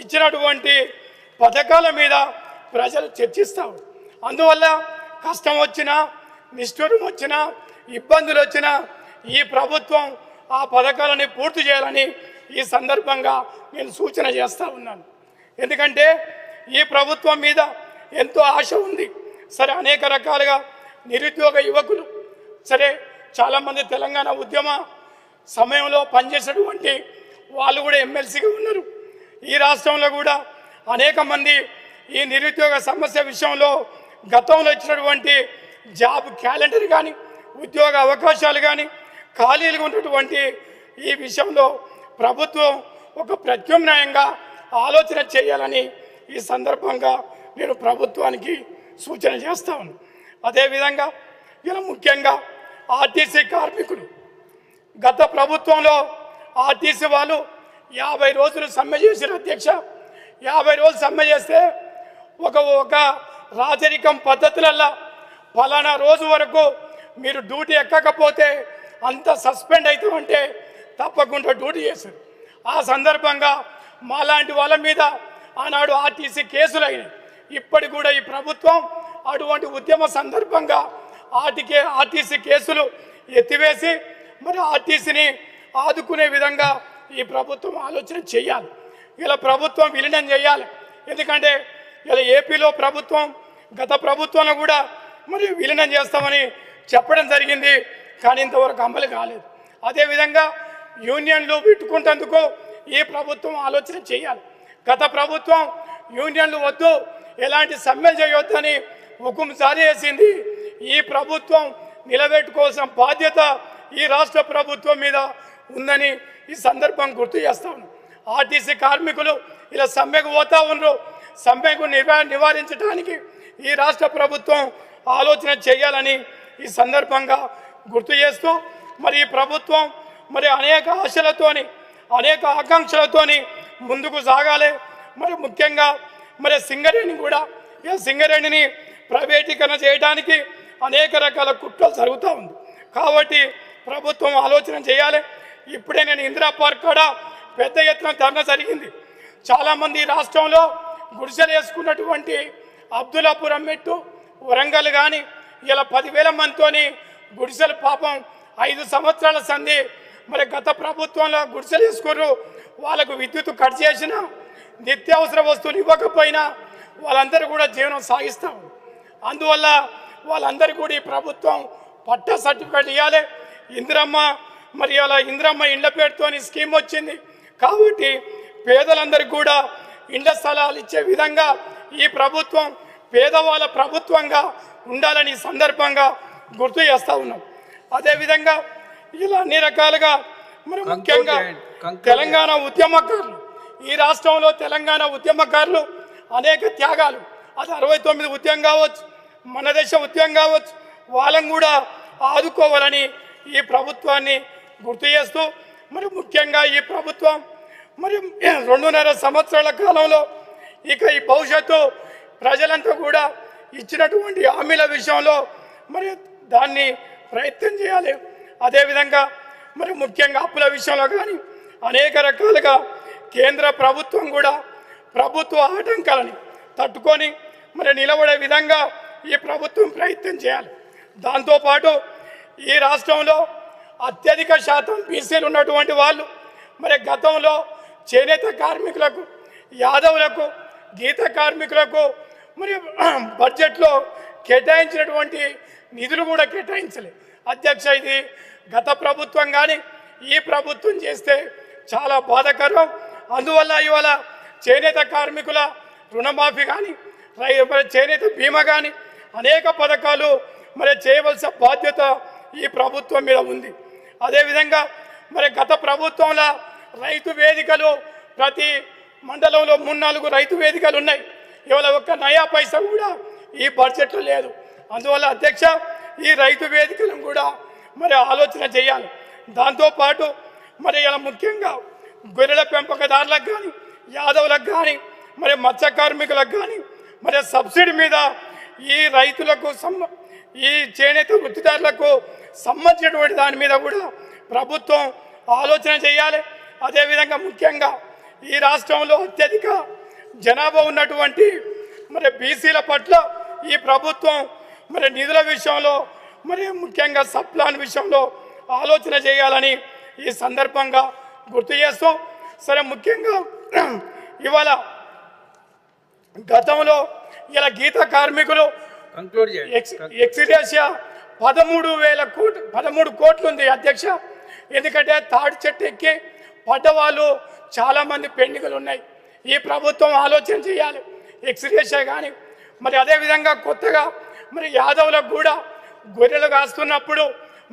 [SPEAKER 5] ఇచ్చినటువంటి పథకాల మీద ప్రజలు చర్చిస్తారు. అందువల్ల కష్టం వచ్చినా, నిష్ఠూరం వచ్చినా, ఇబ్బందులు వచ్చినా ఈ ప్రభుత్వం ఆ పథకాలని పూర్తి చేయాలని ఈ సందర్భంగా నేను సూచన చేస్తూ ఉన్నాను. ఎందుకంటే ఈ ప్రభుత్వం మీద ఎంతో ఆశ ఉంది. సరే, అనేక రకాలుగా నిరుద్యోగ యువకులు, సరే చాలామంది తెలంగాణ ఉద్యమ సమయంలో పనిచేసినటువంటి వాళ్ళు కూడా ఎమ్మెల్సీగా ఉన్నారు. ఈ రాష్ట్రంలో కూడా అనేక మంది ఈ నిరుద్యోగ సమస్య విషయంలో గతంలో ఇచ్చినటువంటి జాబ్ క్యాలెండర్ కానీ, ఉద్యోగ అవకాశాలు కానీ, ఖాళీలుగా ఉన్నటువంటి ఈ విషయంలో ప్రభుత్వం ఒక ప్రత్యామ్నాయంగా ఆలోచన చేయాలని ఈ సందర్భంగా నేను ప్రభుత్వానికి సూచన చేస్తా ఉన్నాను. అదేవిధంగా ఇలా ముఖ్యంగా ఆర్టీసీ కార్మికులు, గత ప్రభుత్వంలో ఆర్టీసీ వాళ్ళు 50 రోజులు సమ్మె చేశారు. అధ్యక్ష, 50 రోజులు సమ్మె చేస్తే ఒక రాజరికం పద్ధతులల్లా ఫలానా రోజు వరకు మీరు డ్యూటీ ఎక్కకపోతే అంత సస్పెండ్ అవుతామంటే తప్పకుండా డ్యూటీ చేశారు. ఆ సందర్భంగా మాలాంటి వాళ్ళ మీద ఆనాడు ఆర్టీసీ కేసులు అయినాయి. ఇప్పటికి కూడా ఈ ప్రభుత్వం అటువంటి ఉద్యమ సందర్భంగా ఆర్టీసీ కేసులు ఎత్తివేసి మరి ఆర్టీసీని ఆదుకునే విధంగా ఈ ప్రభుత్వం ఆలోచన చేయాలి. ఇలా ప్రభుత్వం విలీనం చేయాలి. ఎందుకంటే ఇలా ఏపీలో ప్రభుత్వం గత ప్రభుత్వంలో కూడా మరి విలీనం చేస్తామని చెప్పడం జరిగింది, కానీ ఇంతవరకు అమలు కాలేదు. అదేవిధంగా యూనియన్లు పెట్టుకుంటేందుకు ఈ ప్రభుత్వం ఆలోచన చేయాలి. గత ప్రభుత్వం యూనియన్లు వద్దు, ఎలాంటి సమ్మె చేయొద్దని హుకుం జారీ చేసింది. ఈ ప్రభుత్వం నిలబెట్టుకోవాల్సిన బాధ్యత ఈ రాష్ట్ర ప్రభుత్వం మీద ఉందని ఈ సందర్భం గుర్తు చేస్తాను. ఆర్టీసీ కార్మికులు ఇలా సమ్మెకు పోతా ఉన్నారు. సమ్మెకు నివారించడానికి ఈ రాష్ట్ర ప్రభుత్వం ఆలోచన చేయాలని ఈ సందర్భంగా గుర్తు చేస్తూ మరి ఈ ప్రభుత్వం మరి అనేక ఆశలతోని అనేక ఆకాంక్షలతోని ముందుకు సాగాలి. మరి ముఖ్యంగా మరి సింగరేణిని ప్రైవేటీకరణ చేయడానికి అనేక రకాల కుట్రలు జరుగుతూ ఉంది. కాబట్టి ప్రభుత్వం ఆలోచన చేయాలి. ఇప్పుడే నేను ఇందిరా పార్క్ కాడ పెద్ద ఎత్తున ధర్నా జరిగింది. చాలామంది రాష్ట్రంలో గుడిసెలు వేసుకున్నటువంటి అబ్దుల్లాపురం మెట్టు వరంగల్ కానీ ఇలా 10,000 మందితోని గుడిసెలు పాపం 5 సంవత్సరాల సంధి మరి గత ప్రభుత్వంలో గుడిసెలు వేసుకున్నారు. వాళ్ళకు విద్యుత్ కట్ చేసిన నిత్యావసర వస్తువులు ఇవ్వకపోయినా వాళ్ళందరూ కూడా జీవనం సాగిస్తాం. అందువల్ల వాళ్ళందరికీ కూడా ఈ ప్రభుత్వం పట్టా సర్టిఫికేట్ ఇవ్వాలి. ఇందిరమ్మ ఇండ్ల పేరుతోని స్కీమ్ వచ్చింది కాబట్టి పేదలందరికీ కూడా ఇండ్ల స్థలాలు ఇచ్చే విధంగా ఈ ప్రభుత్వం పేదవాళ్ళ ప్రభుత్వంగా ఉండాలని సందర్భంగా గుర్తు చేస్తూ ఉన్నాం. అదేవిధంగా ఇలా అన్ని రకాలుగా మరి ముఖ్యంగా తెలంగాణ ఉద్యమకారులు ఈ రాష్ట్రంలో తెలంగాణ ఉద్యమకారులు అనేక త్యాగాలు అది 69 ఉద్యమం కావచ్చు, మన దేశ ఉద్యమం కావచ్చు, వాళ్ళని కూడా ఆదుకోవాలని ఈ ప్రభుత్వాన్ని గుర్తు చేస్తూ మరి ముఖ్యంగా ఈ ప్రభుత్వం మరి 2.5 సంవత్సరాల కాలంలో ఇక ఈ భవిష్యత్తు ప్రజలంతా కూడా ఇచ్చినటువంటి హామీల విషయంలో మరి దాన్ని ప్రయత్నం చేయాలి. అదేవిధంగా మరి ముఖ్యంగా అప్పుల విషయంలో కానీ అనేక రకాలుగా కేంద్ర ప్రభుత్వం కూడా ప్రభుత్వ ఆటంకాలని తట్టుకొని మరి నిలబడే విధంగా ఈ ప్రభుత్వం ప్రయత్నం చేయాలి. దాంతోపాటు ఈ రాష్ట్రంలో అత్యధిక శాతం బీసీలు ఉన్నటువంటి వాళ్ళు మరి గతంలో చేనేత కార్మికులకు, యాదవులకు, గీత కార్మికులకు మరి బడ్జెట్లో కేటాయించినటువంటి నిధులు కూడా కేటాయించలేదు. అధ్యక్ష, ఇది గత ప్రభుత్వం కానీ ఈ ప్రభుత్వం చేస్తే చాలా బాధాకరం. అందువల్ల ఇవాళ చేనేత కార్మికుల రుణమాఫీ కానీ చేనేత బీమా కానీ అనేక పథకాలు మరి చేయవలసిన బాధ్యత ఈ ప్రభుత్వం మీద ఉంది. అదేవిధంగా మరి గత ప్రభుత్వంలో రైతు వేదికలు ప్రతి మండలంలో 3-4 రైతు వేదికలు ఉన్నాయి. ఇవాళ ఒక్క నయా పైసా కూడా ఈ బడ్జెట్లో లేదు. అందువల్ల అధ్యక్ష, ఈ రైతు వేదికలను కూడా మరి ఆలోచన చేయాలి. దాంతోపాటు మరి ఇలా ముఖ్యంగా గొర్రెల పెంపకదారులకు కానీ యాదవులకు కానీ మరి మత్స్య కార్మికులకు కానీ మరి సబ్సిడీ మీద ఈ రైతులకు ఈ చేనేత వృత్తిదారులకు సంబంధించినటువంటి దాని మీద కూడా ప్రభుత్వం ఆలోచన చేయాలి. అదేవిధంగా ముఖ్యంగా ఈ రాష్ట్రంలో అత్యధిక జనాభా ఉన్నటువంటి మరి బీసీల పట్ల ఈ ప్రభుత్వం మరి నిధుల విషయంలో మరి ముఖ్యంగా సప్లాన్ విషయంలో ఆలోచన చేయాలని ఈ సందర్భంగా గుర్తు చేస్తూ సరే ముఖ్యంగా ఇవాళ గతంలో ఇలా గీత కార్మికులు ఎక్స్గ్రేషియా 13 కోట్లు ఉంది అధ్యక్ష. ఎందుకంటే తాడి చెట్టు ఎక్కి పడ్డవాళ్ళు చాలామంది పెండింగులు ఉన్నాయి. ఈ ప్రభుత్వం ఆలోచన చేయాలి ఎక్స్గ్రేషియా కానీ మరి అదేవిధంగా కొత్తగా మరి యాదవులకు కూడా గొర్రెలు కాస్తున్నప్పుడు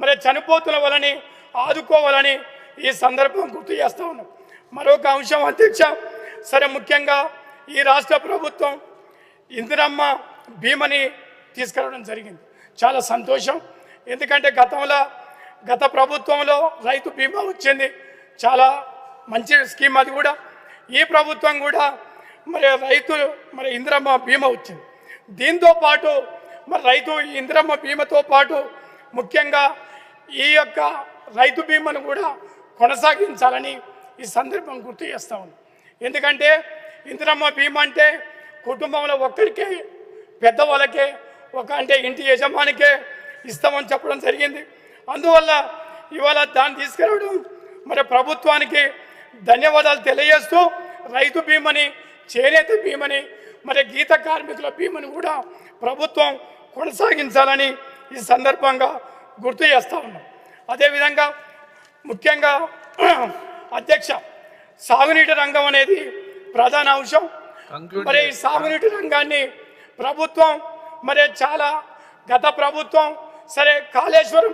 [SPEAKER 5] మరి చనిపోతున్న వాళ్ళని ఆదుకోవాలని ఈ సందర్భం గుర్తు చేస్తూ ఉన్నాం. మరొక అంశం అధ్యక్ష, సరే ముఖ్యంగా ఈ రాష్ట్ర ప్రభుత్వం ఇందిరమ్మ బీమాని తీసుకురావడం జరిగింది. చాలా సంతోషం. ఎందుకంటే గత ప్రభుత్వంలో రైతు బీమా వచ్చింది, చాలా మంచి స్కీమ్ అది కూడా. ఈ ప్రభుత్వం కూడా మరి ఇందిరమ్మ బీమా వచ్చింది. దీంతో పాటు మరి ఇందిరమ్మ బీమాతో పాటు ముఖ్యంగా ఈ యొక్క రైతు బీమాను కూడా కొనసాగించాలని ఈ సందర్భం గుర్తు చేస్తా ఉన్నాం. ఎందుకంటే ఇందిరమ్మ బీమా అంటే కుటుంబంలో ఒక్కరికే, పెద్దవాళ్ళకే, అంటే ఇంటి యజమానికే ఇస్తామని చెప్పడం జరిగింది. అందువల్ల ఇవాళ దాన్ని తీసుకురావడం మరి ప్రభుత్వానికి ధన్యవాదాలు తెలియజేస్తూ రైతు బీమాని, చేనేత బీమాని, మరి గీత కార్మికుల బీమాని కూడా ప్రభుత్వం కొనసాగించాలని ఈ సందర్భంగా గుర్తు చేస్తూ ఉన్నాం. అదేవిధంగా ముఖ్యంగా అధ్యక్ష, సాగునీటి రంగం అనేది ప్రధాన అంశం.
[SPEAKER 2] Conclude
[SPEAKER 5] మరి ఈ సాగునీటి రంగాన్ని ప్రభుత్వం మరి చాలా గత ప్రభుత్వం సరే కాళేశ్వరం